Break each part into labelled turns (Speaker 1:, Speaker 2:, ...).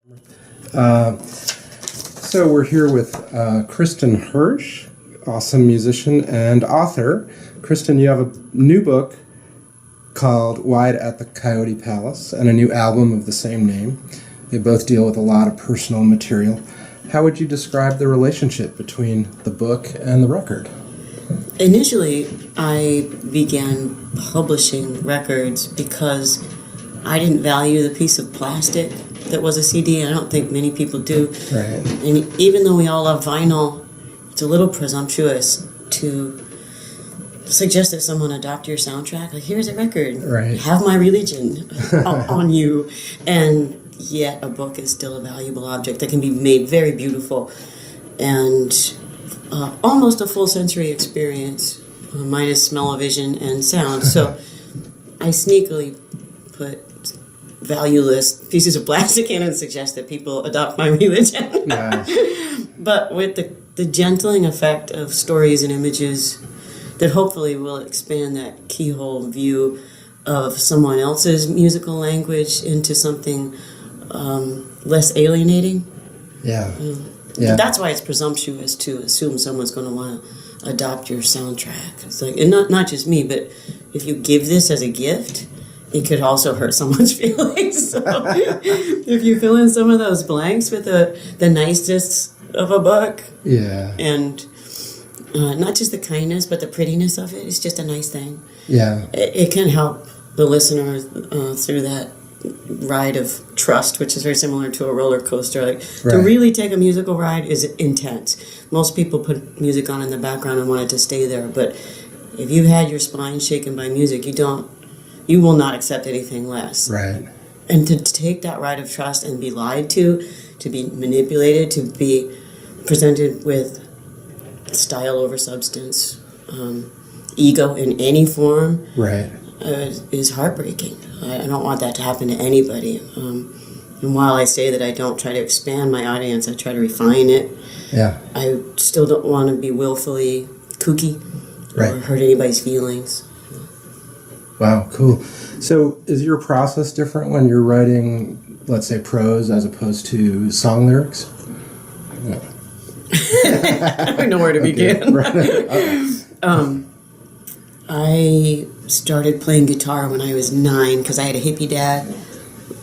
Speaker 1: So we're here with Kristin Hersh, awesome musician and author. Kristin, you have a new book called Wyatt at the Coyote Palace and a new album of the same name. They both deal with a lot of personal material. How would you describe the relationship between the book and the record?
Speaker 2: Initially, I began publishing records because I didn't value the piece of plastic that was a CD. I don't think many people do.
Speaker 1: Right.
Speaker 2: And even though we all love vinyl, it's a little presumptuous to suggest that someone adopt your soundtrack. Like, here's a record.
Speaker 1: Right.
Speaker 2: Have my religion on you. And yet a book is still a valuable object that can be made very beautiful and almost a full sensory experience, minus smell-o-vision and sound. So I sneakily put valueless pieces of plastic in and suggest that people adopt my religion.
Speaker 1: Nice.
Speaker 2: But with the gentling effect of stories and images that hopefully will expand that keyhole view of someone else's musical language into something less alienating.
Speaker 1: Yeah.
Speaker 2: Yeah. That's why it's presumptuous to assume someone's going to want to adopt your soundtrack. It's like, and not just me, but if you give this as a gift, it could also hurt someone's feelings. So if you fill in some of those blanks with the nicest of a book,
Speaker 1: Yeah.
Speaker 2: and not just the kindness, but the prettiness of it, it's just a nice thing.
Speaker 1: Yeah.
Speaker 2: It can help the listener through that ride of trust, which is very similar to a roller coaster. Like, to really take a musical ride is intense. Most people put music on in the background and want it to stay there, but if you've had your spine shaken by music, you will not accept anything less.
Speaker 1: Right.
Speaker 2: And to take that ride of trust and be lied to be manipulated, to be presented with style over substance, ego in any form,
Speaker 1: Right.
Speaker 2: Is heartbreaking. I don't want that to happen to anybody. And while I say that I don't try to expand my audience, I try to refine it.
Speaker 1: Yeah.
Speaker 2: I still don't want to be willfully kooky or hurt anybody's feelings.
Speaker 1: Wow, cool. So is your process different when you're writing, let's say, prose as opposed to song lyrics?
Speaker 2: Yeah. I don't know where to begin. I started playing guitar when I was 9 because I had a hippie dad,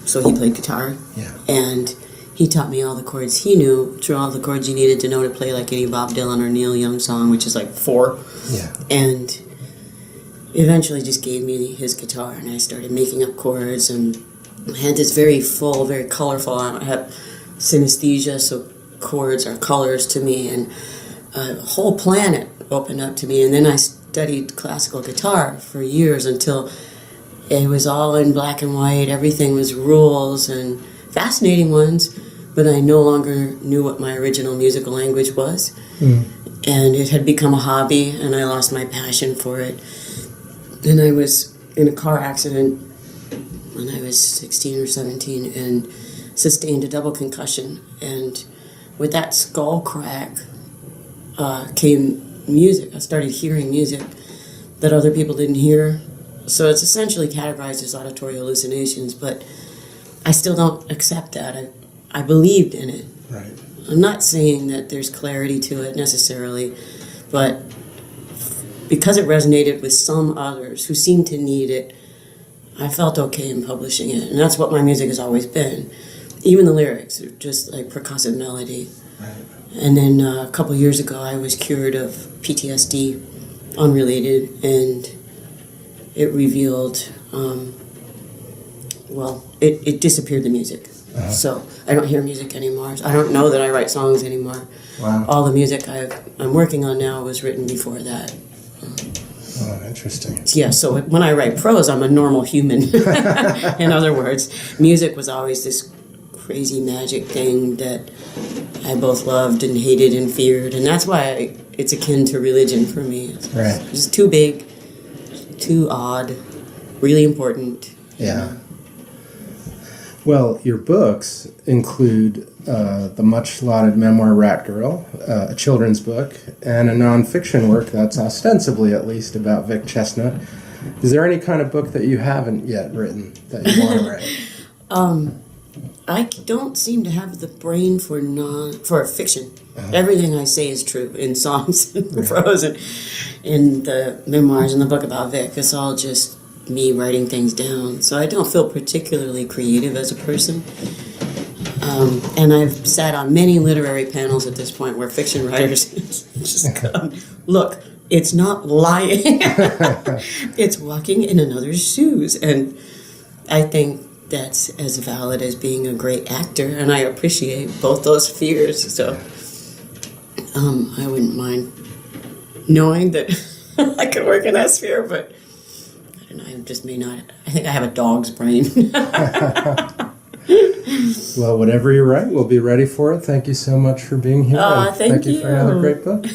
Speaker 2: so he played guitar.
Speaker 1: Yeah.
Speaker 2: And he taught me all the chords he knew, all the chords you needed to know to play like any Bob Dylan or Neil Young song, which is like 4.
Speaker 1: Yeah.
Speaker 2: And eventually just gave me his guitar, and I started making up chords, and I had this very full, very colorful, I have synesthesia, so chords are colors to me, and a whole planet opened up to me. And then I studied classical guitar for years until it was all in black and white. Everything was rules and fascinating ones, but I no longer knew what my original musical language was. And it had become a hobby, and I lost my passion for it. And I was in a car accident when I was 16 or 17 and sustained a double concussion. And with that skull crack came music. I started hearing music that other people didn't hear. So it's essentially categorized as auditory hallucinations, but I still don't accept that. I believed in it.
Speaker 1: Right.
Speaker 2: I'm not saying that there's clarity to it necessarily, but because it resonated with some others who seemed to need it, I felt okay in publishing it. And that's what my music has always been. Even the lyrics are just like percussive melody.
Speaker 1: Right.
Speaker 2: And then a couple years ago, I was cured of PTSD, unrelated, and it revealed, it disappeared the music. Uh-huh. So I don't hear music anymore. I don't know that I write songs anymore.
Speaker 1: Wow.
Speaker 2: All the music I'm working on now was written before that.
Speaker 1: Oh, interesting.
Speaker 2: Yeah, so when I write prose, I'm a normal human. In other words, music was always this crazy magic thing that I both loved and hated and feared, and that's why it's akin to religion for me.
Speaker 1: Right.
Speaker 2: It's too big, too odd, really important.
Speaker 1: Yeah. Well, your books include the much-lauded memoir Rat Girl, a children's book, and a nonfiction work that's ostensibly, at least, about Vic Chestnut. Is there any kind of book that you haven't yet written that you want to write?
Speaker 2: I don't seem to have the brain for fiction. Everything I say is true in songs and prose and in the memoirs and the book about Vic. It's all just me writing things down. So I don't feel particularly creative as a person. And I've sat on many literary panels at this point where fiction writers just come, look, it's not lying. It's walking in another's shoes. And I think that's as valid as being a great actor, and I appreciate both those fears. So I wouldn't mind knowing that I could work in that sphere, but I don't know, I just may not. I think I have a dog's brain.
Speaker 1: Well, whatever you write, we'll be ready for it. Thank you so much for being here.
Speaker 2: Thank you.
Speaker 1: Thank you for another great book.